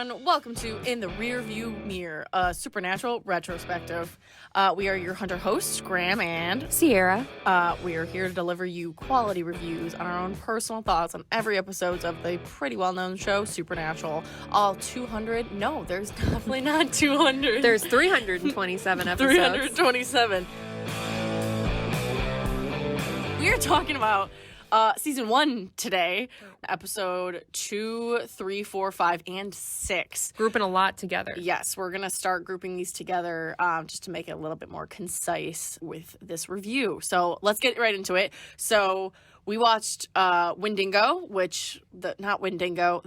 everyone. Welcome to In the Rearview Mirror, a supernatural retrospective. We are your hunter hosts, Graham and Sierra. We are here to deliver you quality reviews on our own personal thoughts on every episode of the pretty well-known show, Supernatural. All 200? No, there's definitely not 200. There's 327 episodes. 327. We are talking about season 1 today, episode 2, 3, 4, 5, and 6. Grouping a lot together. Yes, we're going to start grouping these together just to make it a little bit more concise with this review. So let's get right into it. So we watched Wendigo, the Wendigo.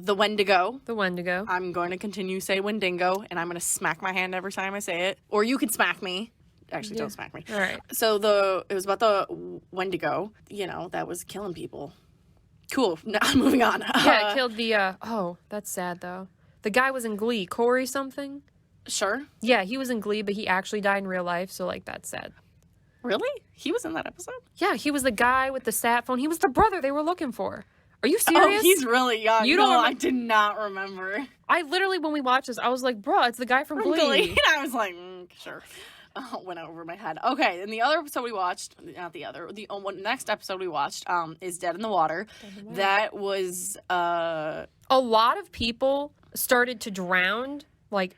The Wendigo. I'm going to continue to say Wendigo, and I'm going to smack my hand every time I say it. Or you can smack me. Actually, don't smack me. All right. So it was about the Wendigo, that was killing people. Cool. Now, moving on. Yeah, it killed the, that's sad, though. The guy was in Glee. Corey something? Sure. Yeah, he was in Glee, but he actually died in real life, so, that's sad. Really? He was in that episode? Yeah, he was the guy with the sat phone. He was the brother they were looking for. Are you serious? Oh, he's really young. You don't I did not remember. I literally, when we watched this, I was like, bro, it's the guy from Glee. And I was like, sure. Went over my head. Okay, and the other episode we watched, next episode we watched is Dead in the Water. That was a lot of people started to drown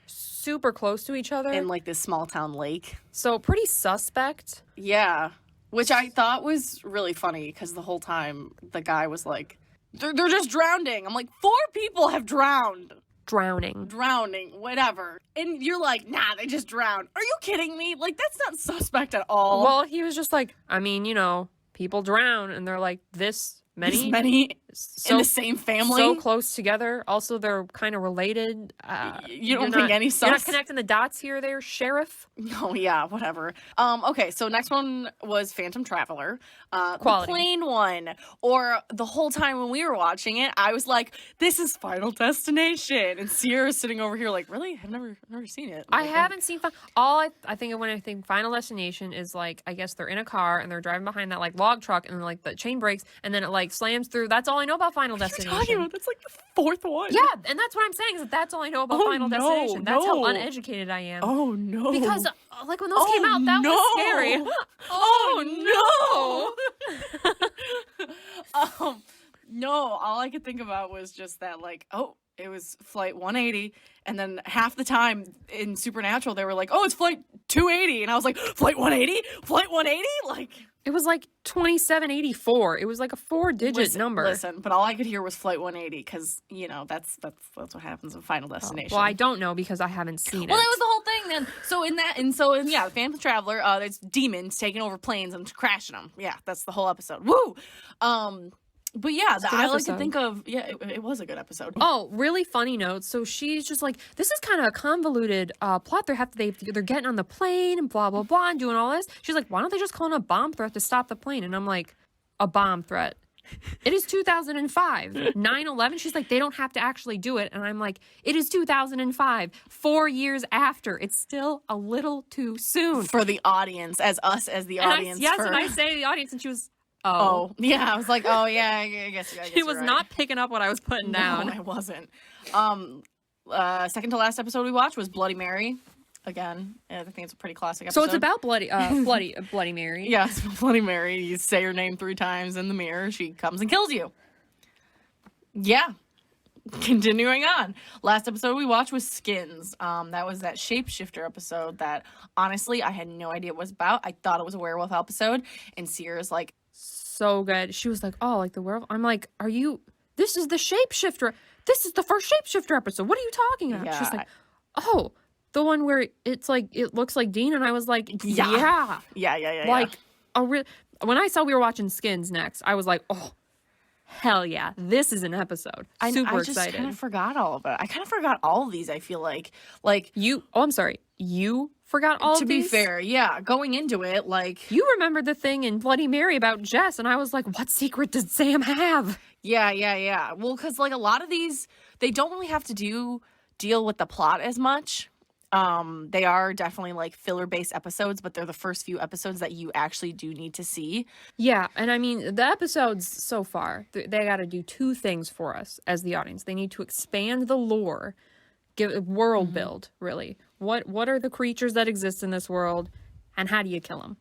super close to each other in this small town lake. So pretty suspect. Yeah, which I thought was really funny because the whole time the guy was like, they're just drowning. I'm like, 4 people have drowned. Drowning, whatever. And you're like, nah, they just drowned. Are you kidding me? That's not suspect at all. Well, he was just like, people drown, and they're like, this many in the same family, so close together. Also, they're kind of related. You don't think any sus? You're not connecting the dots here, there, Sheriff? No, yeah, whatever. Okay, so next one was Phantom Traveler. Quality. The plain one. Or the whole time when we were watching it, I was like, this is Final Destination. And Sierra's sitting over here like, really? I've never seen it. I haven't seen... I think of when I think Final Destination is I guess they're in a car and they're driving behind that log truck and the chain breaks and then it slams through. That's all I know about Final Destination. What are you talking about? That's the 4th one. Yeah, and that's what I'm saying is that's all I know about Final Destination. That's how uneducated I am. Oh, no. Because, when those came out, that was scary. Oh, no. No, all I could think about was just that, it was flight 180, and then half the time in Supernatural, they were like, oh, it's flight 280, and I was like, flight 180? Flight 180? It was 2784. It was a 4-digit number. Listen, but all I could hear was flight 180 because, that's what happens in Final Destination. Well, I don't know because I haven't seen it. Well, that was the whole thing then. So Phantom Traveler, there's demons taking over planes and crashing them. Yeah, that's the whole episode. Woo! But yeah, all I could think of, it was a good episode. Oh, really funny note. So she's just this is kind of a convoluted plot. They're getting on the plane and blah, blah, blah, and doing all this. She's like, why don't they just call in a bomb threat to stop the plane? And I'm like, a bomb threat? It is 2005. 9/11. She's like, they don't have to actually do it. And I'm like, it is 2005. 4 years after. It's still a little too soon. For the audience, as the audience. And I say the audience, and she was... Oh. Yeah, I was like, oh, yeah, I guess She was right. not picking up what I was putting down. No, I wasn't. Second to last episode we watched was Bloody Mary. Again, I think it's a pretty classic episode. So it's about Bloody Mary. Yes, Bloody Mary. You say her name 3 times in the mirror, she comes and kills you. Yeah. Continuing on. Last episode we watched was Skins. That was that shapeshifter episode that, honestly, I had no idea what it was about. I thought it was a werewolf episode, and Sierra's like... So good. She was like, oh, the werewolf. I'm like, this is the shapeshifter. This is the first shapeshifter episode. What are you talking about? Yeah. She's like, oh, the one where it's it looks like Dean. And I was like, Yeah. When I saw we were watching Skins next, I was like, oh, hell yeah, this is an episode. Super excited. I just kind of forgot all of it. I kind of forgot all of these, I feel like. I'm sorry. You forgot all of these? To be fair, yeah. Going into it, You remembered the thing in Bloody Mary about Jess, and I was like, what secret did Sam have? Yeah. Well, because, a lot of these, they don't really have to deal with the plot as much. They are definitely, filler-based episodes, but they're the first few episodes that you actually do need to see. Yeah, and I mean, the episodes so far, they got to do 2 things for us as the audience. They need to expand the lore world build, really. What are the creatures that exist in this world, and how do you kill them?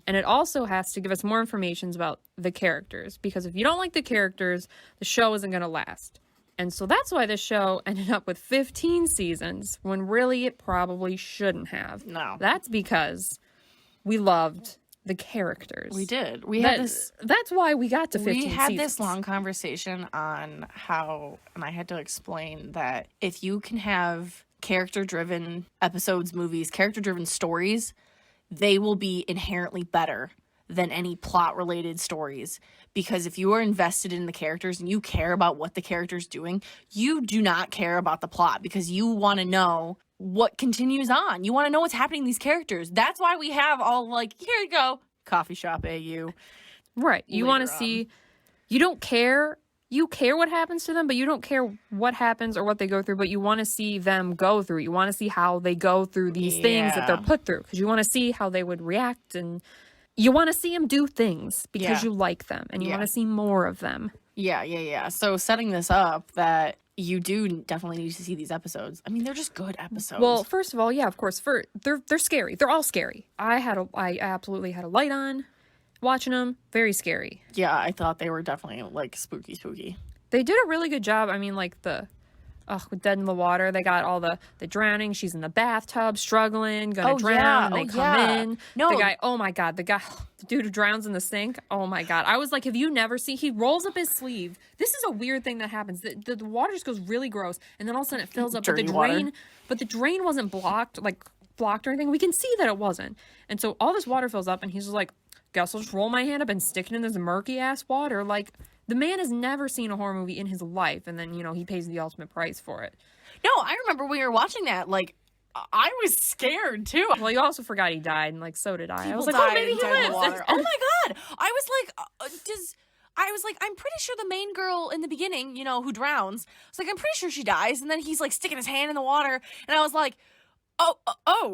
And it also has to give us more information about the characters, because if you don't like the characters, the show isn't going to last. And so that's why this show ended up with 15 seasons when really it probably shouldn't have. No. That's because we loved the characters. We did. That's why we got to 15 seasons. We had this long conversation on how, and I had to explain that if you can have character-driven episodes, movies, character-driven stories, they will be inherently better than any plot-related stories. Because if you are invested in the characters and you care about what the character's doing, you do not care about the plot because you want to know what continues on. You want to know what's happening to these characters. That's why we have all, like, here you go, coffee shop AU. Right. You want to see, you don't care. You care what happens to them, but you don't care what happens or what they go through, but you want to see them go through. You want to see how they go through these things that they're put through, because you want to see how they would react, and you want to see them do things because you like them and you want to see more of them. Yeah. So setting this up that you do definitely need to see these episodes. I mean, they're just good episodes. Well, first of all, yeah, of course, they're scary. They're all scary. I absolutely had a light on watching them. Very scary. Yeah, I thought they were definitely like spooky. They did a really good job. I mean, like with Dead in the Water, they got all the drowning. She's in the bathtub, struggling, gonna drown. And they come in. No, the dude who drowns in the sink. Oh my god! I was like, have you never seen? He rolls up his sleeve. This is a weird thing that happens. The water just goes really gross, and then all of a sudden it fills up. But the drain wasn't blocked or anything. We can see that it wasn't. And so all this water fills up, and he's just like, guess I'll just roll my hand up and stick it in this murky ass water. Like, the man has never seen a horror movie in his life, and then, he pays the ultimate price for it. No, I remember when we were watching that, like, I was scared, too. Well, you also forgot he died, and, like, so did I. I was like, oh, maybe he lives. Oh, my God. I was like, I'm pretty sure the main girl in the beginning, who drowns, I was like, I'm pretty sure she dies, and then he's, like, sticking his hand in the water, and I was like,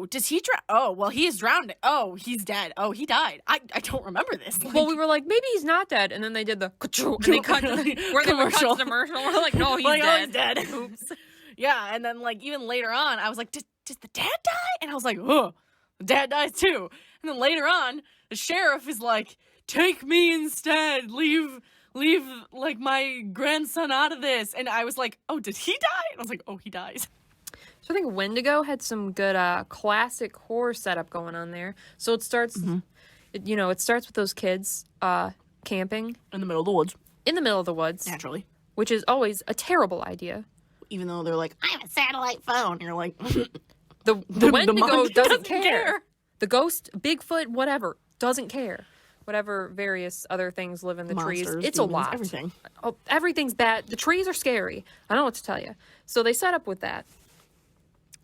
does he drown? Oh, well, he is drowned. Oh, he's dead. Oh, he died. I don't remember this. Well, we were like, maybe he's not dead. And then they did the and they cut where they cut the commercial. We're like, no, he's dead. Oh, he's dead. Oops. Yeah, and then, like, even later on, I was like, does the dad die? And I was like, oh, the dad dies too. And then later on, the sheriff is like, take me instead. Leave, like, my grandson out of this. And I was like, oh, did he die? And I was like, oh, he dies. So I think Wendigo had some good classic horror setup going on there. So it starts, it starts with those kids camping. In the middle of the woods. In the middle of the woods. Naturally. Which is always a terrible idea. Even though they're like, I have a satellite phone. You're like... the Wendigo doesn't care. The ghost, Bigfoot, whatever, doesn't care. Whatever various other things live in the trees. It's demons, a lot. Everything. Oh, everything's bad. The trees are scary. I don't know what to tell you. So they set up with that.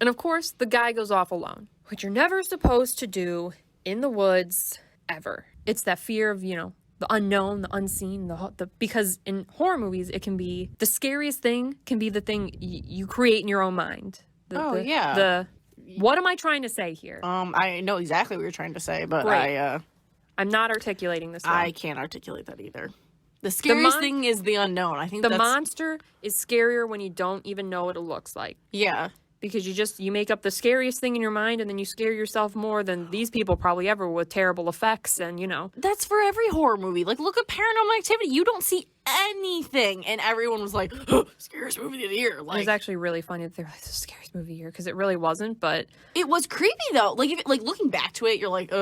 And of course, the guy goes off alone, which you're never supposed to do in the woods ever. It's that fear of, the unknown, the unseen, because in horror movies, it can be the scariest thing can be the thing you create in your own mind. What am I trying to say here? I know exactly what you're trying to say, but I'm not articulating this well. I can't articulate that either. The scariest thing is the unknown. I think the monster is scarier when you don't even know what it looks like. Yeah. Because you make up the scariest thing in your mind, and then you scare yourself more than these people probably ever with terrible effects, and That's for every horror movie. Like, look at Paranormal Activity. You don't see anything, and everyone was like, scariest movie of the year. Like, it was actually really funny that they were like, the scariest movie of the year, because it really wasn't, but... It was creepy, though. Like, looking back to it, you're like,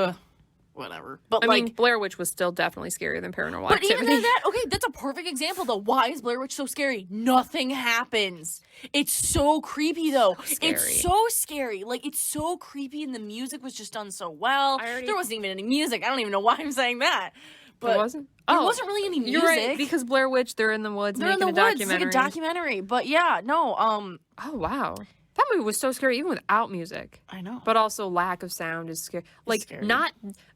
whatever. But I mean, Blair Witch was still definitely scarier than Paranormal Activity. But even that's a perfect example, though. Why is Blair Witch so scary? Nothing happens. It's so creepy, though. It's so scary. Like, it's so creepy, and the music was just done so well. There wasn't even any music. I don't even know why I'm saying that. But there wasn't? There wasn't really any music. You're right, because Blair Witch, they're in the woods making a documentary. It's like a documentary. But yeah, no, Oh, wow. That movie was so scary, even without music. I know. But also, lack of sound is scary. Like, not...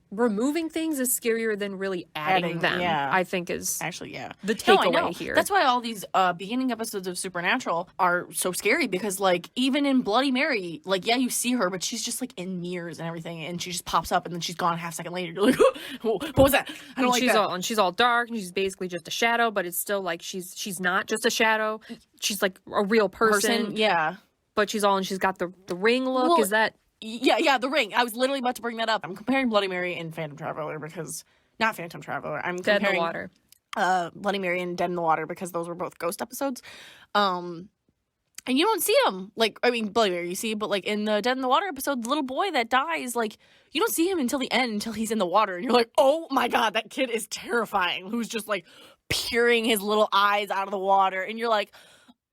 Removing things is scarier than really adding them, I think is actually, the takeaway here. That's why all these beginning episodes of Supernatural are so scary, because, like, even in Bloody Mary, like, you see her, but she's just, like, in mirrors and everything, and she just pops up, and then she's gone a half second later. You're like, what was that? I don't like that. And she's all dark, and she's basically just a shadow, but it's still, like, she's not just a shadow. She's, like, a real person. Yeah. but she's got the ring look. Well, Is that... Yeah, the ring. I was literally about to bring that up. I'm comparing Bloody Mary and Phantom Traveler not Phantom Traveler. I'm Dead comparing in the Water. Bloody Mary and Dead in the Water because those were both ghost episodes. And you don't see him. Like, I mean, Bloody Mary you see, but like in the Dead in the Water episode, the little boy that dies, like, you don't see him until the end, until he's in the water. And you're like, oh my God, that kid is terrifying. Who's just like peering his little eyes out of the water. And you're like,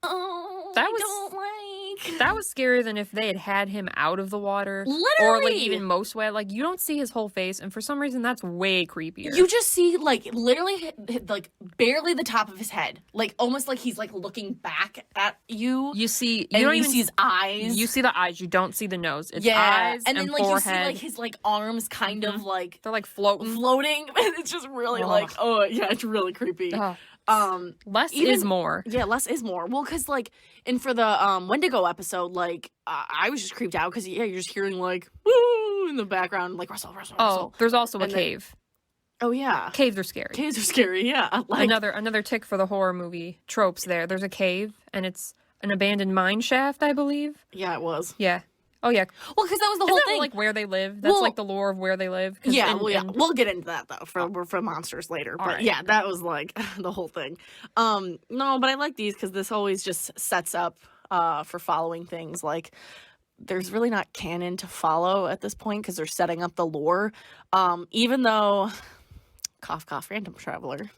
oh, that was scarier than if they had him out of the water. Literally. Or like even most wet. Like, you don't see his whole face, and for some reason that's way creepier. You just see like literally like barely the top of his head. Like almost like he's like looking back at you. You see you see his eyes. You see the eyes, you don't see the nose. It's yeah. eyes and then like forehead. you see like his like arms kind of like they're like floating. And it's just really like, oh yeah, it's really creepy. Less is more. Yeah, less is more. Well, because like, and for the Wendigo episode, like, I was just creeped out because you're just hearing like woo in the background, like Russell. There's also a cave. Oh yeah, caves are scary. Caves are scary. Yeah, like another tick for the horror movie tropes. There's a cave, and it's an abandoned mine shaft, I believe. Yeah, it was. Yeah. Oh yeah. Well, because that was the whole thing. Like where they live. That's like the lore of where they live. Yeah, we'll get into that though for monsters later. But yeah, that was like the whole thing. No, but I like these because this always just sets up for following things. Like there's really not canon to follow at this point because they're setting up the lore. Even though, cough cough, Phantom Traveler,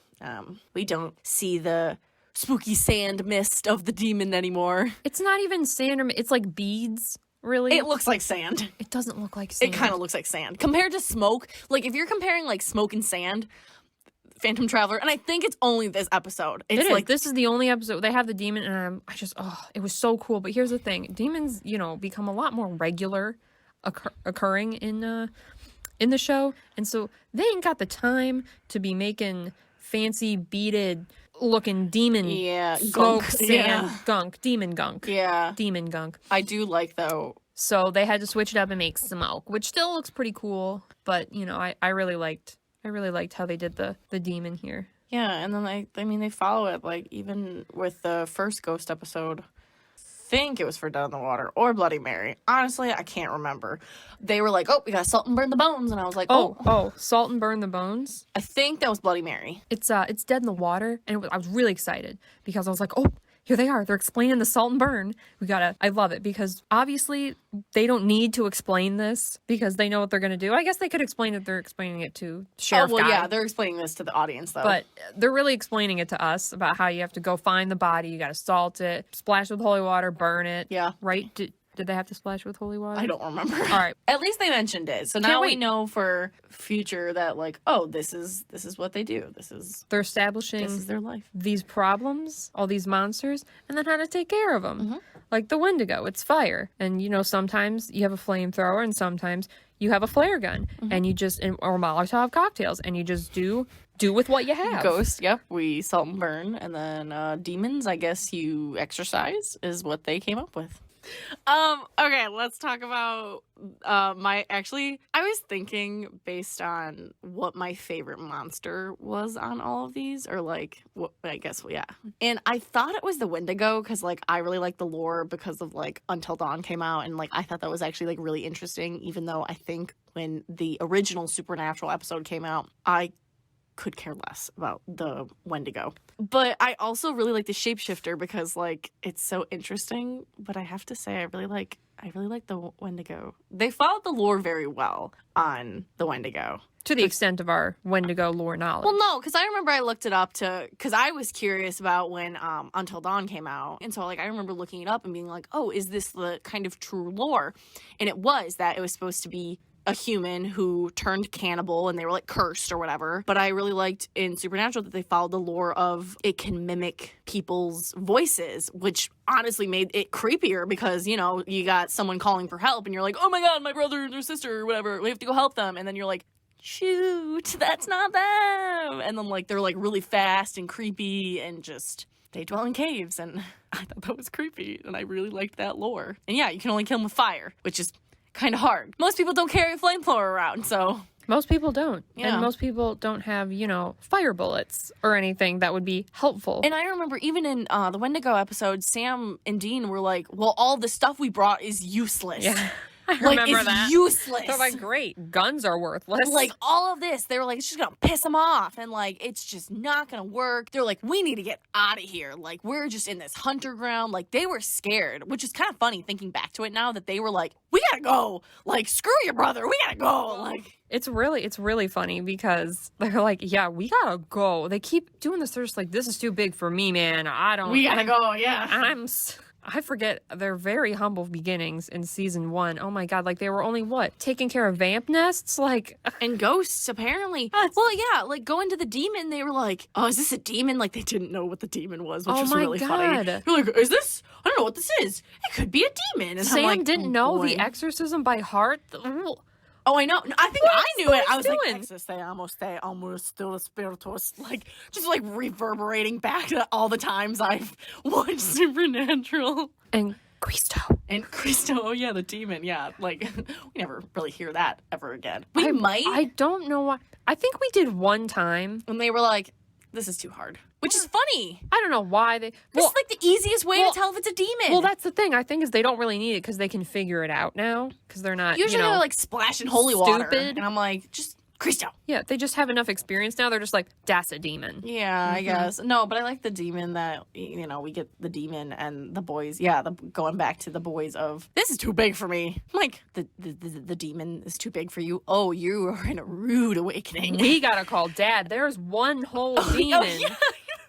we don't see the spooky sand mist of the demon anymore. It's not even sand. It's like beads. Really? It looks like sand. It doesn't look like sand. It kind of looks like sand. Compared to smoke, like if you're comparing like smoke and sand, Phantom Traveler, and I think it's only this episode. It's like this is the only episode they have the demon, and it was so cool. But here's the thing: demons, become a lot more regular occurring in the show, and so they ain't got the time to be making fancy beaded looking demon smoke, sand, gunk, demon gunk. Yeah. Demon gunk. I do like, though. So they had to switch it up and make smoke, which still looks pretty cool. But, I really liked how they did the demon here. Yeah, and then they follow it, like, even with the first ghost episode. Think it was for Dead in the Water or Bloody Mary. Honestly, I can't remember. They were like, oh, we gotta salt and burn the bones. And I was like, oh. Salt and burn the bones? I think that was Bloody Mary. It's Dead in the Water. And I was really excited because I was like, oh, here they are. They're explaining the salt and burn. I love it because obviously they don't need to explain this because they know what they're going to do. I guess they could explain it. They're explaining it to Sheriff Guy. Yeah, they're explaining this to the audience though. But they're really explaining it to us about how you have to go find the body. You got to salt it, splash with holy water, burn it. Yeah. Right? Did they have to splash with holy water? I don't remember. All right. At least they mentioned it. So now we know for future that like, oh, this is what they do. They're establishing this is their life. These problems, all these monsters, and then how to take care of them. Mm-hmm. Like the Wendigo, it's fire. And sometimes you have a flamethrower and sometimes you have a flare gun and you just or Molotov cocktails and you just do with what you have. Ghosts, yep. We salt and burn, and then demons, I guess you exorcise is what they came up with. Okay, let's talk about I was thinking based on what my favorite monster was on all of these, or like what I guess yeah. And I thought it was the Wendigo because like I really like the lore because of like Until Dawn came out, and like I thought that was actually like really interesting, even though I think when the original Supernatural episode came out, I could care less about the Wendigo. But I also really like the Shapeshifter because like it's so interesting. But I have to say I really like the Wendigo. They followed the lore very well on the Wendigo. To the extent of our Wendigo lore knowledge. Well, no, because I remember I looked it up because I was curious about when Until Dawn came out. And so like I remember looking it up and being like, oh, is this the kind of true lore? And it was supposed to be a human who turned cannibal and they were like cursed or whatever. But I really liked in Supernatural that they followed the lore of it can mimic people's voices, which honestly made it creepier because, you got someone calling for help and you're like, oh my God, my brother or sister or whatever, we have to go help them. And then you're like, shoot, that's not them. And then like they're like really fast and creepy and just they dwell in caves. And I thought that was creepy and I really liked that lore. And yeah, you can only kill them with fire, which is kind of hard. Most people don't carry a flamethrower around, so Most people don't. Yeah. And most people don't have, fire bullets or anything that would be helpful. And I remember even in the Wendigo episode, Sam and Dean were like, well, all the stuff we brought is useless. Yeah. I Like, remember it's that. useless. They're like, great, guns are worthless. Like, all of this, they were like, it's just gonna piss them off. And, like, it's just not gonna work. They're like, we need to get out of here. Like, we're just in this hunter ground. Like, they were scared, which is kind of funny thinking back to it now that they were like, we gotta go. Like, screw your brother. We gotta go. Like, it's really funny because they're like, yeah, we gotta go. They keep doing this. They're just like, this is too big for me, man. we gotta go, yeah. I forget their very humble beginnings in season 1. Oh my God, like they were only taking care of vamp nests? Like, and ghosts, apparently. Well, yeah, like going to the demon, they were like, oh, is this a demon? Like they didn't know what the demon was, which was really funny. They're like, is this? I don't know what this is. It could be a demon. And Sam I'm like, didn't know the exorcism by heart. Oh, I know. I think I knew it. I was doing? like, Exis te amo still spiritus. Like, just like reverberating back to all the times I've watched Supernatural. And Cristo. And Cristo, oh yeah, the demon, yeah. Like, we never really hear that ever again. We might. I don't know why. I think we did one time. And they were like, this is too hard. Which is funny. I don't know why they... This is like the easiest way to tell if it's a demon. Well, that's the thing. I think is they don't really need it because they can figure it out now. Because they're not, usually they're like splashing holy water. Stupid. And I'm like, just Cristo. Yeah, they just have enough experience now. They're just like, that's a demon. Yeah, I guess. No, but I like the demon that, we get the demon and the boys. Yeah, going back to the boys of, this is too big for me. I'm like, the demon is too big for you. Oh, you are in a rude awakening. We gotta call Dad. There's one whole demon. Oh, yeah.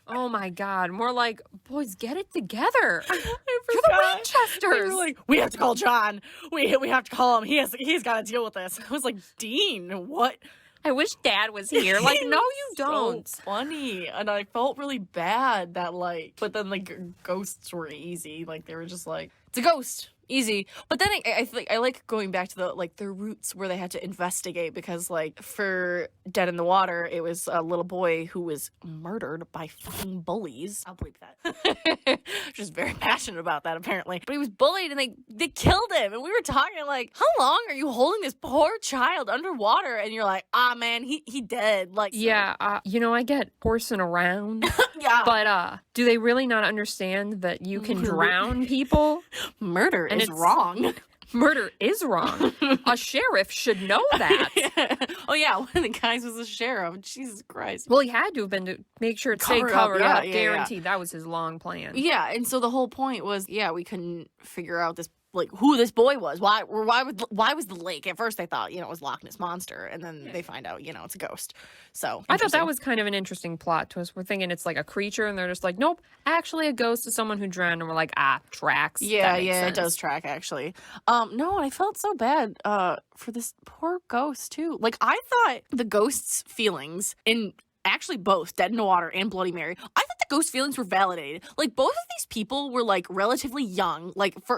Oh my God. More like, boys, get it together. I You're the Winchesters. They were like, we have to call John. We have to call him. He's got to deal with this. I was like, Dean, what? I wish Dad was here. Like, no, you don't. So funny. And I felt really bad that, but then, ghosts were easy. Like, they were just like, it's a ghost. Easy. But then I like going back to the roots where they had to investigate because, for Dead in the Water, it was a little boy who was murdered by fucking bullies. I'll bleep that. Just very passionate about that, apparently. But he was bullied and they killed him. And we were talking like, how long are you holding this poor child underwater? And you're like, man, he dead. Yeah, I get horsing around. Yeah. But do they really not understand that you can drown people? Murder is wrong. Murder is wrong. A sheriff should know that. Yeah. Oh, yeah. One of the guys was a sheriff. Jesus Christ. Well, he had to have been to make sure it stayed covered up. Guaranteed. Yeah. That was his long plan. Yeah. And so the whole point was, we couldn't figure out this, who this boy was. Why was the lake? At first they thought, it was Loch Ness Monster. And then they find out, it's a ghost. So I thought that was kind of an interesting plot twist. We're thinking it's like a creature and they're just like, nope, actually a ghost is someone who drowned. And we're like, tracks. Yeah, sense. it does track actually. No, and I felt so bad for this poor ghost too. I thought the ghost's feelings in actually both Dead in the Water and Bloody Mary, I thought the ghost feelings were validated. Both of these people were relatively young.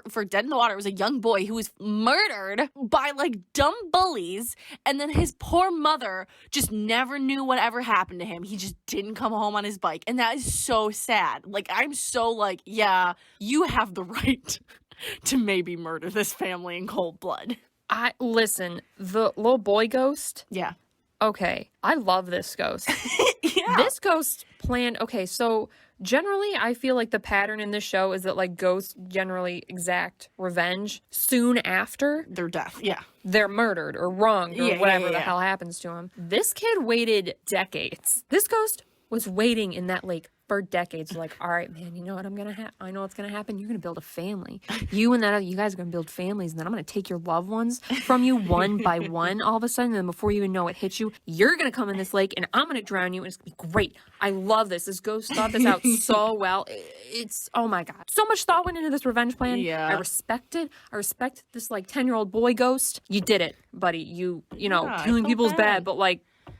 For Dead in the Water, it was a young boy who was murdered by dumb bullies, and then his poor mother just never knew whatever happened to him. He just didn't come home on his bike, and that is so sad. I'm so yeah, you have the right to maybe murder this family in cold blood. Listen, the little boy ghost. Yeah. Okay, I love this ghost. Yeah. This ghost planned... Okay, so generally I feel like the pattern in this show is that ghosts generally exact revenge soon after their death. Yeah. They're murdered or wronged or whatever the hell happens to them. This kid waited decades. This ghost was waiting in that lake for decades. All right, man, you know what I know what's gonna happen. You're gonna build a family. You guys are gonna build families, and then I'm gonna take your loved ones from you one by one. All of a sudden, and then before you even know it hits you, you're gonna come in this lake, and I'm gonna drown you, and it's gonna be great. I love this. This ghost thought this out so well. It's oh my god, so much thought went into this revenge plan. Yeah, I respect it. I respect this 10-year-old boy ghost. You did it, buddy. Killing people's bad, but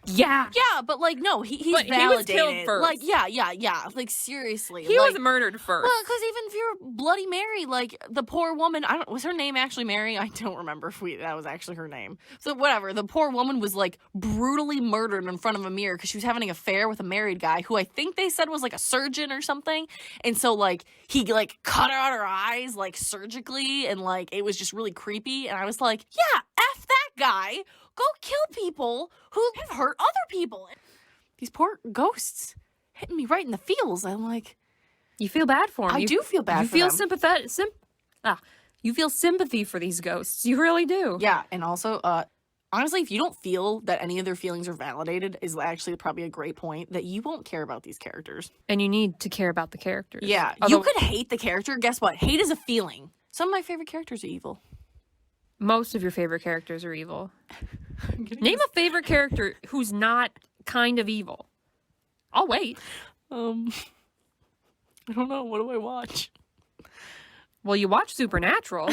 yeah, but no, he's validated. He was killed first. Yeah. Seriously, he was murdered first. Well, because even if you're Bloody Mary, the poor woman, was her name actually Mary? I don't remember if that was actually her name. So whatever, the poor woman was brutally murdered in front of a mirror because she was having an affair with a married guy who I think they said was a surgeon or something. And so he cut out her eyes surgically, and it was just really creepy. And I was like, yeah, F that guy. go kill people who have hurt other people. These poor ghosts hitting me right in the feels. I'm like, You feel bad for them. I do feel bad you for feel them. sympathetic. You feel sympathy for these ghosts. You really do. Yeah, and also, honestly, if you don't feel that any of their feelings are validated, is actually probably a great point that you won't care about these characters. And you need to care about the characters. Yeah, you could hate the character. Guess what? Hate is a feeling. Some of my favorite characters are evil. Most of your favorite characters are evil. Name a favorite character who's not kind of evil. I'll wait. I don't know. What do I watch? Well, you watch Supernatural.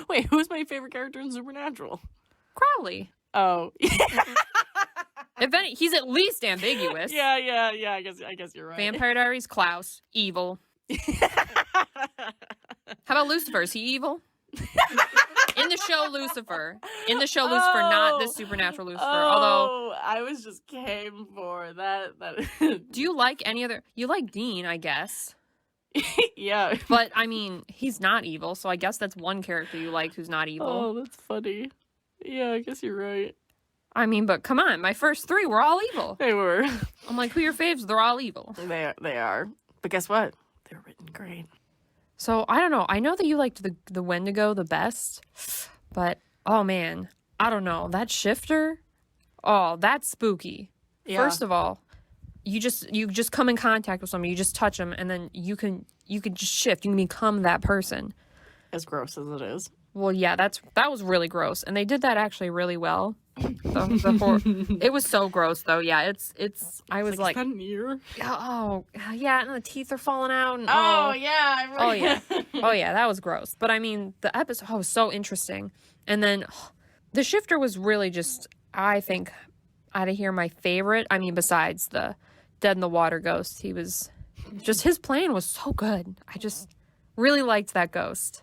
Wait, who's my favorite character in Supernatural? Crowley. Oh. If any, he's at least ambiguous. Yeah. I guess you're right. Vampire Diaries, Klaus, evil. How about Lucifer? Is he evil? In the show Lucifer. Not the Supernatural Lucifer. Although I was just came for that. do you like any other? You like Dean, I guess. Yeah. But I mean, he's not evil, so I guess that's one character you like who's not evil. Oh, that's funny. Yeah, I guess you're right. I mean, but come on, my first three were all evil. They were. I'm like, who are your faves? They're all evil. They are. But guess what? They're written great. So I don't know. I know that you liked the Wendigo the best, but oh man, I don't know. That shifter, oh, that's spooky. Yeah. First of all, you just come in contact with somebody, you just touch them, and then you can just shift. You can become that person. As gross as it is. Well, yeah, that was really gross, and they did that actually really well. It was so gross though. Yeah, it's. I was like, is that an ear? oh yeah, and the teeth are falling out. And, Oh yeah. Oh yeah. Oh yeah, that was gross. But I mean, the episode was so interesting. And then the shifter was really just, I think, out of here, my favorite. I mean, besides the Dead in the Water ghost, he was just, his plan was so good. I just really liked that ghost.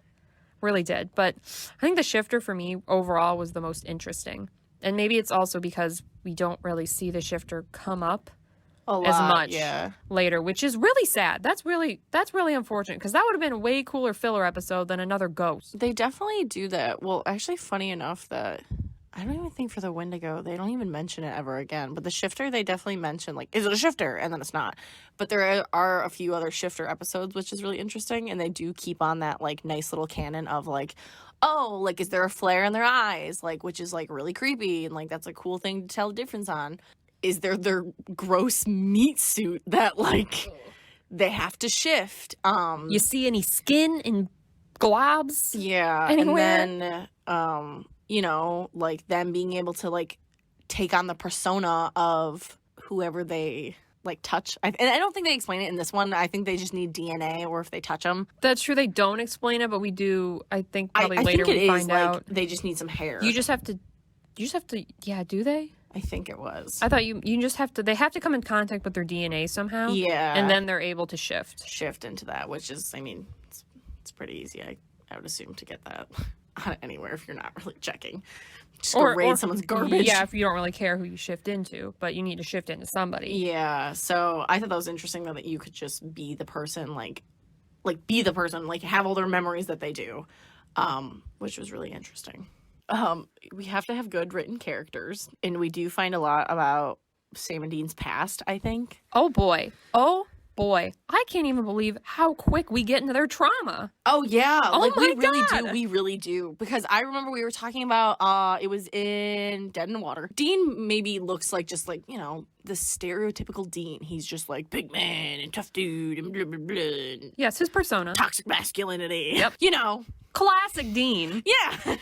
Really did. But I think the shifter for me overall was the most interesting. And maybe it's also because we don't really see the shifter come up as much later, which is really sad. That's really unfortunate, because that would have been a way cooler filler episode than another ghost. They definitely do that. Well, actually, funny enough that I don't even think for the Wendigo they don't even mention it ever again. But the shifter, they definitely mention, like, is it a shifter? And then it's not. But there are a few other shifter episodes, which is really interesting, and they do keep on that like nice little canon of like, oh, like, is there a flare in their eyes? Like, which is like really creepy, and like that's a cool thing to tell the difference on. Is there their gross meat suit that like they have to shift? You see any skin and globs? Yeah, anywhere? And then you know, like them being able to like take on the persona of whoever they like touch. And I don't think they explain it in this one. I think they just need DNA, or if they touch them. That's true. They don't explain it, but we do. I think probably I later think we find like, out. They just need some hair. You just have to. Yeah, do they? I think it was. I thought you just have to. They have to come in contact with their DNA somehow. Yeah. And then they're able to shift into that, which is, I mean, it's pretty easy. I would assume to get that anywhere if you're not really checking. Just go raid someone's garbage. Yeah, if you don't really care who you shift into, but you need to shift into somebody. Yeah. So I thought that was interesting though, that you could just be the person, like be the person, like have all their memories that they do, which was really interesting. We have to have good written characters, and we do find a lot about Sam and Dean's past, I think. Oh boy. I can't even believe how quick we get into their trauma. Oh yeah. Oh like my God. We really do. Because I remember we were talking about it was in Dead in the Water. Dean maybe looks like just like, you know, the stereotypical Dean. He's just like big man and tough dude and blah blah blah. And yes, his persona. toxic masculinity. Yep. You know. Classic Dean. Yeah.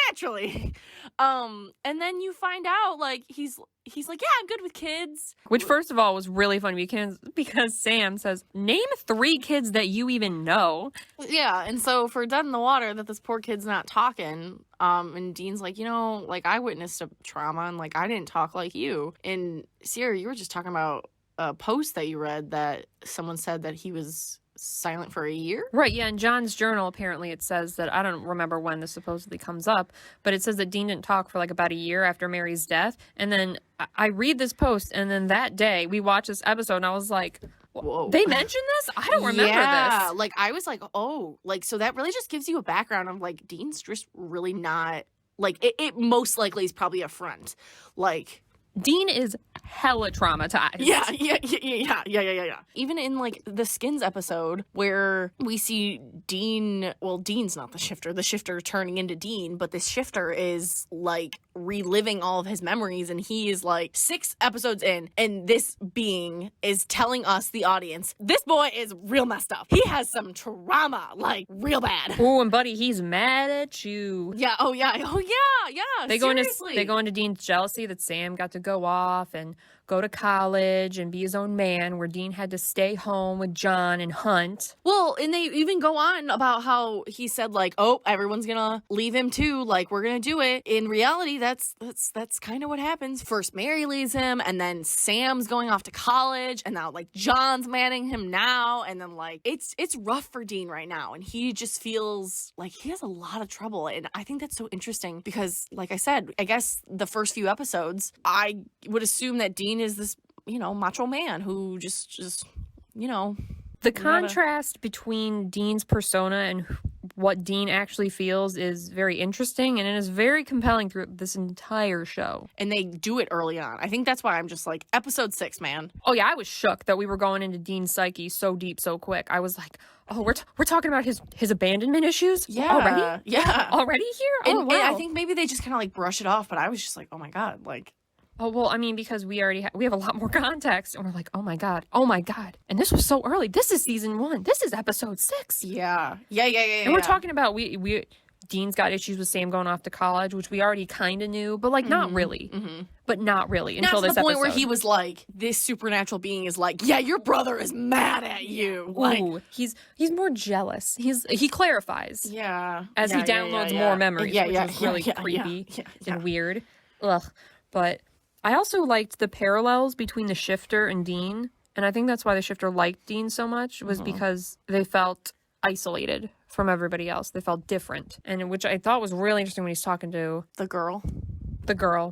Naturally. And then you find out like he's like, yeah, I'm good with kids. Which, first of all, was really funny because Sam says, name 3 kids that you even know. Yeah, and so for Dead in the Water, that this poor kid's not talking, and Dean's like, you know, like, I witnessed a trauma, and, like, I didn't talk like you. And, Sierra, you were just talking about a post that you read that someone said that he was silent for a year? Right, yeah, in John's journal, apparently it says that, I don't remember when this supposedly comes up, but it says that Dean didn't talk for like about a year after Mary's death, and then I read this post, and then that day, we watched this episode, and I was like, whoa. They mentioned this? I don't remember this. this. Like, I was like, oh, like, so that really just gives you a background of, like, Dean's just really not Like, it most likely is probably a front. Like, Dean is hella traumatized. yeah. Even in, like, the Skins episode where we see Dean, well, Dean's not the shifter turning into Dean, but this shifter is, like, reliving all of his memories, and he is, like, 6 episodes in, and this being is telling us, the audience, this boy is real messed up. He has some trauma, like, real bad. Oh, and buddy, he's mad at you. Yeah, yeah. They Seriously. go into Dean's jealousy that Sam got to go off and go to college and be his own man, where Dean had to stay home with John and hunt. Well, and they even go on about how he said, like, oh, everyone's gonna leave him too, like, we're gonna do it. In reality, that's kind of what happens. First Mary leaves him, and then Sam's going off to college, and now, like, John's manning him now, and then, like, it's rough for Dean right now, and he just feels like he has a lot of trouble. And I think that's so interesting because, like I said, I guess the first few episodes, I would assume that Dean is this, macho man who just The contrast between Dean's persona and what Dean actually feels is very interesting, and it is very compelling through this entire show. And they do it early on. I think that's why I'm just like, episode 6, man. Oh yeah, I was shook that we were going into Dean's psyche so deep so quick. I was like, oh, we're talking about his abandonment issues? Yeah. Already? Yeah. Already here? And, oh, wow. and I think maybe they just kind of, like, brush it off, but I was just like, oh my God, like... Oh, well, I mean, because we already we have a lot more context, and we're like, oh my God. And this was so early. This is season 1. This is episode 6. Yeah. And we're talking about, Dean's got issues with Sam going off to college, which we already kind of knew, but, like, not really. Mm-hmm. But not really Not until to this the point episode. where he was like, this supernatural being is like, yeah, your brother is mad at you. Like, Ooh, he's more jealous. He clarifies. Yeah. As he downloads more memories, which is really creepy and weird. Ugh. But I also liked the parallels between the shifter and Dean, and I think that's why the shifter liked Dean so much, was because they felt isolated from everybody else. They felt different, and which I thought was really interesting when he's talking to The girl.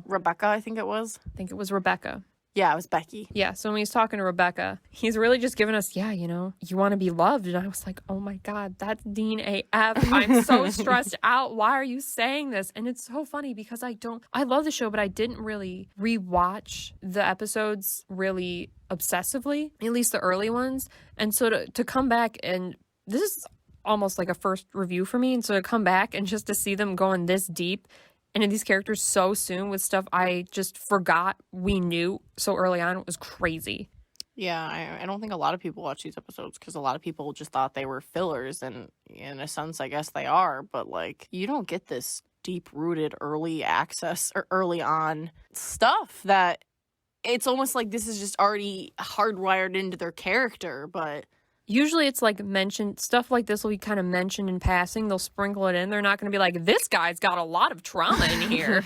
Rebecca, I think it was. I think it was Rebecca. Yeah, it was Becky. Yeah, so when he's talking to Rebecca, he's really just giving us, you want to be loved. And I was like, oh my God, that's Dean AF. I'm so stressed out. Why are you saying this? And it's so funny because I love the show, but I didn't really rewatch the episodes really obsessively, at least the early ones. And so to come back, and this is almost like a first review for me. And so to come back and just to see them going this deep into these characters so soon with stuff I just forgot we knew so early on, it was crazy. Yeah, I don't think a lot of people watch these episodes because a lot of people just thought they were fillers, and in a sense, I guess they are, but, like, you don't get this deep-rooted early access or early on stuff that it's almost like this is just already hardwired into their character, but... Usually it's like mentioned, stuff like this will be kind of mentioned in passing. They'll sprinkle it in. They're not going to be like, this guy's got a lot of trauma in here.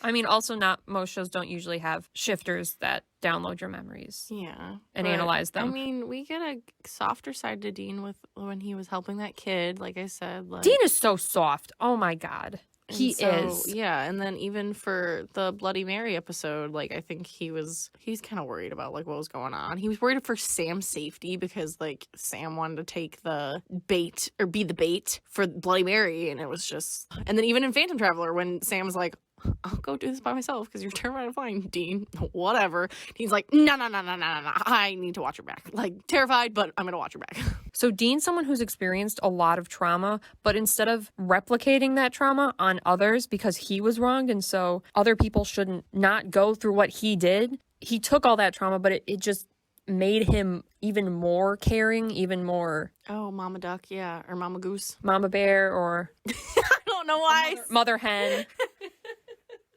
I mean, also most shows don't usually have shifters that download your memories. Yeah. And analyze them. I mean, we get a softer side to Dean with when he was helping that kid, like I said. Like, Dean is so soft. Oh my God. He is. Yeah, and then even for the Bloody Mary episode, like, I think he's kind of worried about, like, what was going on. He was worried for Sam's safety because, like, Sam wanted to take the bait, or be the bait for Bloody Mary, and it was just... And then even in Phantom Traveler, when Sam was like, I'll go do this by myself because you're terrified of flying, Dean. Whatever. Dean's like, no. I need to watch her back. Like, terrified, but I'm going to watch her back. So Dean's someone who's experienced a lot of trauma, but instead of replicating that trauma on others because he was wronged and so other people shouldn't not go through what he did, he took all that trauma, but it just made him even more caring, even more... Oh, Mama Duck, yeah. Or Mama Goose. Mama Bear, or... I don't know why. Mother Hen.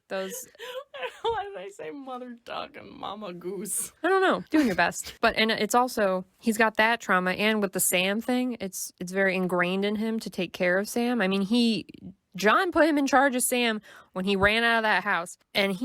Those... Why did I say Mother Duck and Mama Goose? I don't know. Doing your best. And it's also, he's got that trauma, and with the Sam thing, it's very ingrained in him to take care of Sam. I mean, John put him in charge of Sam when he ran out of that house, and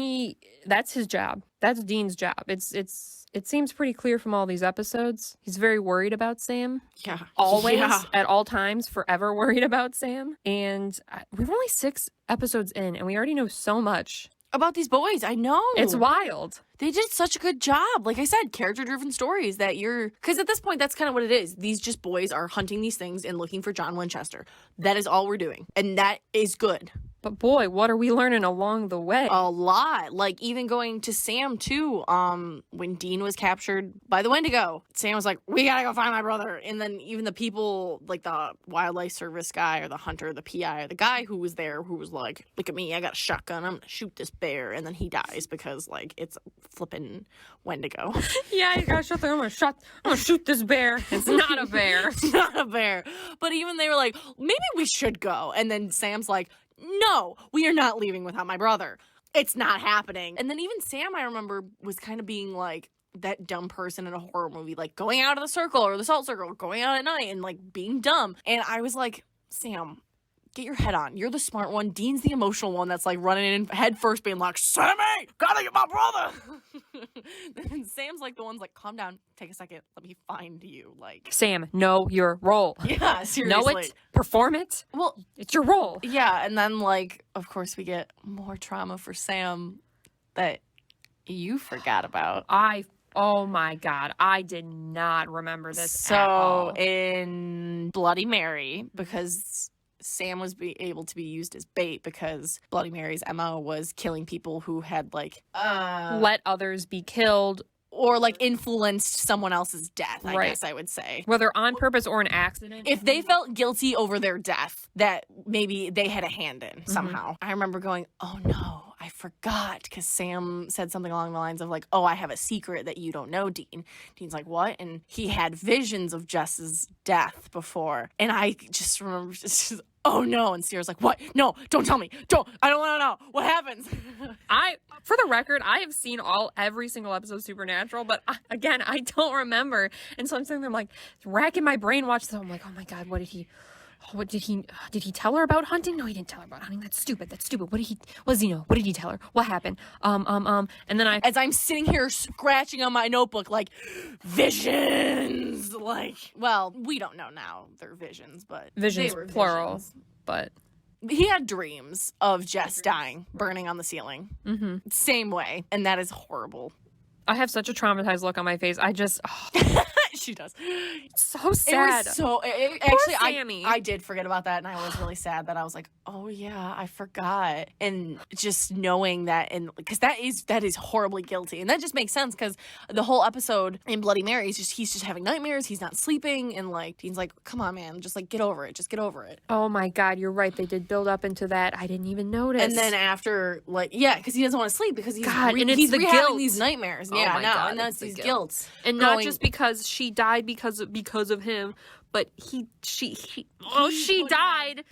that's his job. That's Dean's job. It seems pretty clear from all these episodes. He's very worried about Sam. Yeah. Always, yeah. At all times, forever worried about Sam. And we're only 6 episodes in, and we already know so much. About these boys, I know. It's wild. They did such a good job. Like I said, character-driven stories that because at this point, that's kind of what it is. These just boys are hunting these things and looking for John Winchester. That is all we're doing. And that is good. But boy, what are we learning along the way? A lot. Like, even going to Sam, too. When Dean was captured by the Wendigo, Sam was like, we gotta go find my brother. And then even the people, like the wildlife service guy or the hunter, the PI, or the guy who was there who was like, look at me, I got a shotgun, I'm gonna shoot this bear. And then he dies because, like, it's a flippin' Wendigo. Yeah, you got shot there. I'm gonna shoot this bear. It's not a bear. It's not a bear. But even they were like, maybe we should go. And then Sam's like, no, we are not leaving without my brother. It's not happening. And then even Sam, I remember, was kind of being like that dumb person in a horror movie, like going out of the circle or the salt circle, going out at night and like being dumb. And I was like, Sam, get your head on. You're the smart one. Dean's the emotional one that's like running in head first being like, Sammy, gotta get my brother. And Sam's like the one's like, calm down, take a second, let me find you. Like, Sam, know your role. yeah, seriously. Know it, perform it. Well, it's your role. Yeah, and then like, of course, we get more trauma for Sam that you forgot about. Oh my God, I did not remember this at all. So in Bloody Mary, because Sam was able to be used as bait because Bloody Mary's MO was killing people who had like let others be killed or like influenced someone else's death, I Right. guess I would say. whether on purpose or an accident. If they felt guilty over their death, that maybe they had a hand in somehow. I remember going, oh no, I forgot, because Sam said something along the lines of like, oh, I have a secret that you don't know, Dean. Dean's like, what? And he had visions of Jess's death before. And I just remember just oh no. And Sierra's like, what? No, don't tell me. I don't want to know. What happens? For the record, I have seen every single episode of Supernatural, but again, I don't remember. And so I'm sitting there, I'm like racking my brain, watch this. I'm like, oh my God, what did he tell her about hunting? No, he didn't tell her about hunting. That's stupid. What does he know? What did he tell her? What happened? And then As I'm sitting here scratching on my notebook, like, visions, like, well, we don't know now they're visions, but visions they were plural, visions. but He had dreams of Jess dying, burning on the ceiling. Mm-hmm. Same way, and that is horrible. I have such a traumatized look on my face. She does. It's so sad. It was so actually Sammy. I did forget about that, and I was really sad that I was like, oh yeah, I forgot. And just knowing that, and because that is horribly guilty, and that just makes sense because the whole episode in Bloody Mary is he's just having nightmares, he's not sleeping, and like Dean's like, come on man, just like get over it, just get over it. Oh my God, you're right. They did build up into that. I didn't even notice. And then after, like, yeah, because he doesn't want to sleep because he's and it's he's the rehabbing guilt. these nightmares. Oh Yeah, my no, God, and that's it's the these guilt. guilt. And not just because she died because of him, but she died,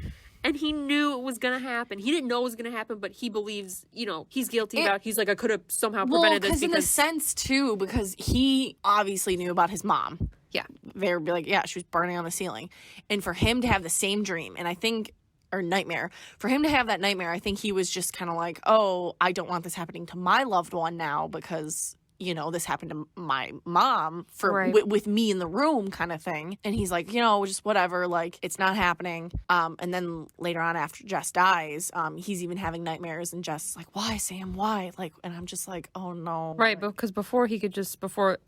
and he knew it was gonna happen. He didn't know it was gonna happen, but he believes, he's guilty about. He's like, I could have somehow prevented this. Because in a sense too, because he obviously knew about his mom. Yeah, they would be like, yeah, she was burning on the ceiling, and for him to have the same dream, and I think. Or nightmare. For him to have that nightmare, I think he was just kind of like, oh, I don't want this happening to my loved one now because, this happened to my mom with me in the room kind of thing. And he's like, just whatever, like, it's not happening. And then later on after Jess dies, he's even having nightmares and Jess is like, why, Sam, why? Like, and I'm just like, oh no. Right, because before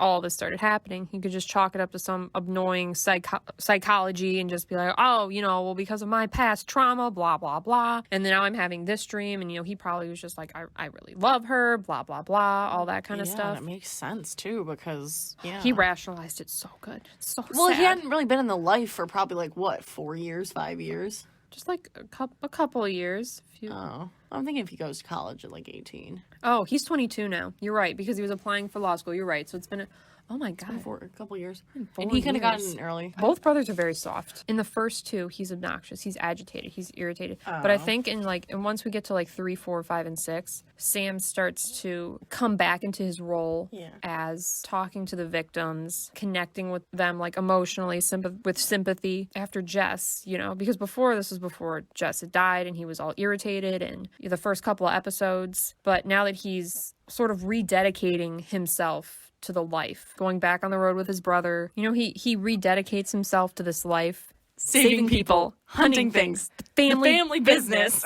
all this started happening, he could just chalk it up to some annoying psychology and just be like, oh, well, because of my past trauma, blah, blah, blah. And then now I'm having this dream, and, he probably was just like, I really love her, blah, blah, blah, all that kind of stuff. It makes sense too because he rationalized it so good. So well, sad. He hadn't really been in the life for probably like what, 4 years, 5 years, just like a couple of years. Oh, I'm thinking if he goes to college at like 18. Oh, he's 22 now. You're right, because he was applying for law school. You're right. So it's been oh my God, for a couple years. And he could have gotten early. Both brothers are very soft. In the first two, he's obnoxious. He's agitated. He's irritated. But I think and once we get to 3, 4, 5, and 6, Sam starts to come back into his role as talking to the victims, connecting with them emotionally, with sympathy after Jess, because this was before Jess had died and he was all irritated and the first couple of episodes. But now that he's sort of rededicating himself to the life, going back on the road with his brother, he rededicates himself to this life, saving people, hunting things, family business.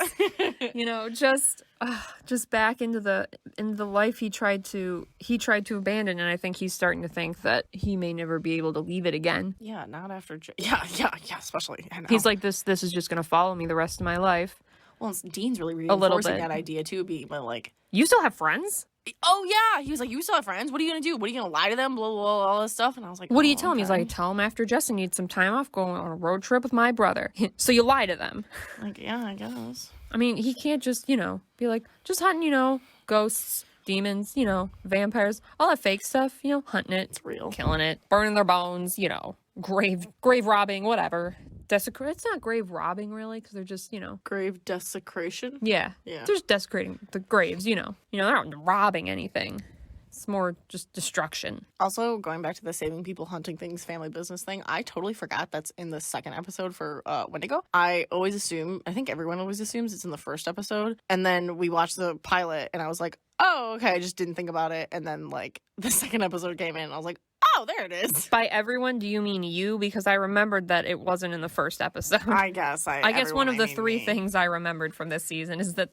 Just back into the life he tried to abandon, and I think he's starting to think that he may never be able to leave it again. Yeah, not after. Yeah, especially. I know. He's like, this is just gonna follow me the rest of my life. Well, Dean's really little reinforcing bit. that idea too, being like, You still have friends? oh yeah, he was like, you still have friends? What are you gonna do? What are you gonna lie to them? Blah blah, blah all this stuff. And I was like, What do you oh, tell him? He's okay. like, tell him after Justin needs some time off, going on a road trip with my brother. So you lie to them. Like, yeah, I guess. I mean, he can't just, you know, be like, just hunting, ghosts, demons, vampires, all that fake stuff, hunting it. It's real. Killing it, burning their bones, grave robbing, whatever. It's not grave robbing, really, because they're just, Grave desecration? Yeah. Yeah. They're just desecrating the graves, they're not robbing anything. It's more just destruction. Also, going back to the saving people, hunting things, family business thing, I totally forgot that's in the second episode for Wendigo. I think everyone always assumes it's in the first episode. And then we watched the pilot and I was like, oh, okay, I just didn't think about it. And then, like, the second episode came in and I was like, oh, there it is. By everyone, do you mean you? Because I remembered that it wasn't in the first episode. I guess. I guess one of the three me. things I remembered from this season is that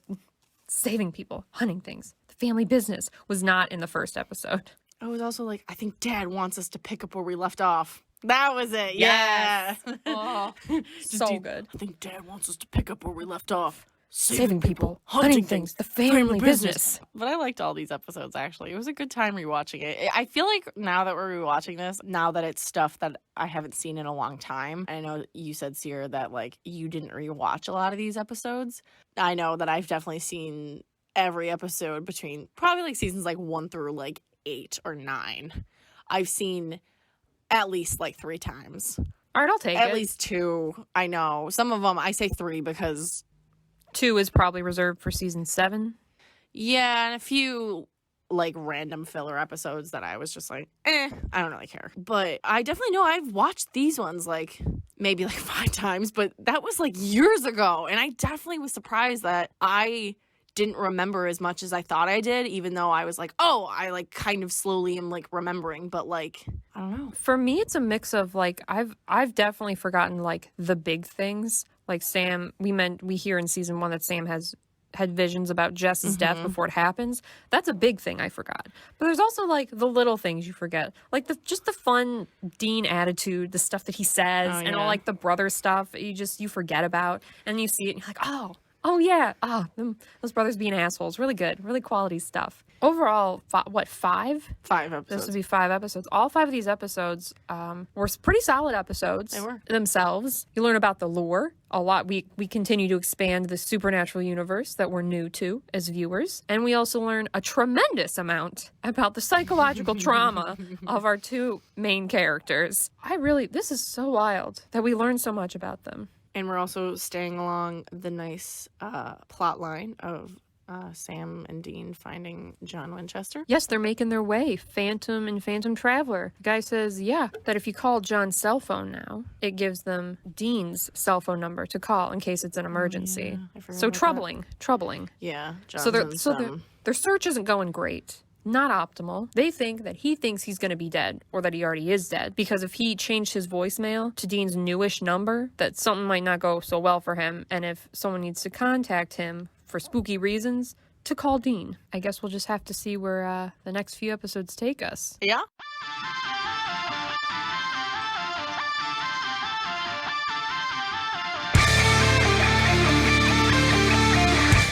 saving people, hunting things, the family business was not in the first episode. I was also like, I think Dad wants us to pick up where we left off. That was it. Yeah. Yes. Oh, so good. I think Dad wants us to pick up where we left off. Saving people, hunting things, the family business. But I liked all these episodes, actually. It was a good time rewatching it. I feel like now that we're rewatching this, now that it's stuff that I haven't seen in a long time, I know you said, Sierra, that, like, you didn't rewatch a lot of these episodes. I know that I've definitely seen every episode between probably, like, seasons, like, 1 through, like, 8 or 9. I've seen at least, like, 3 times. All right, I'll take it. At least 2. I know. Some of them, I say 3 because... 2 is probably reserved for season 7. Yeah, and a few, like, random filler episodes that I was just like, I don't really care. But I definitely know I've watched these ones, like, maybe, like, 5 times, but that was, like, years ago. And I definitely was surprised that I didn't remember as much as I thought I did, even though I was like, oh, I, like, kind of slowly am, like, remembering. But, like, I don't know. For me, it's a mix of, like, I've definitely forgotten, like, the big things. Like Sam, we hear in season 1 that Sam had visions about Jess's death before it happens. That's a big thing I forgot. But there's also, like, the little things you forget. Like, just the fun Dean attitude, the stuff that he says, and all, like, the brother stuff you forget about. And you see it, and you're like, oh yeah. Those brothers being assholes. Really good. Really quality stuff. Overall, 5? 5 episodes. This would be 5 episodes. All 5 of these episodes were pretty solid episodes. They were. Themselves. You learn about the lore a lot. We continue to expand the supernatural universe that we're new to as viewers. And we also learn a tremendous amount about the psychological trauma of our 2 main characters. This is so wild that we learn so much about them. And we're also staying along the nice plot line of Sam and Dean finding John Winchester. Yes, they're making their way. Phantom and Phantom Traveler. The guy says, that if you call John's cell phone now, it gives them Dean's cell phone number to call in case it's an emergency. So troubling. Yeah. So their search isn't going great. Not optimal. They think that he thinks he's going to be dead, or that he already is dead, because if he changed his voicemail to Dean's newish number, that something might not go so well for him, and if someone needs to contact him for spooky reasons, to call Dean. I guess we'll just have to see where the next few episodes take us. Yeah.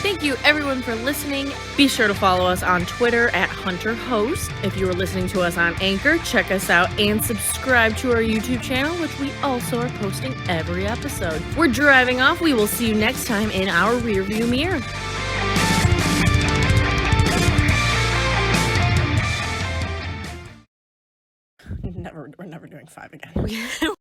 Thank you, everyone, for listening. Be sure to follow us on Twitter at HunterHost. If you are listening to us on Anchor, check us out and subscribe to our YouTube channel, which we also are posting every episode. We're driving off. We will see you next time in our rearview mirror. We're never doing 5 again.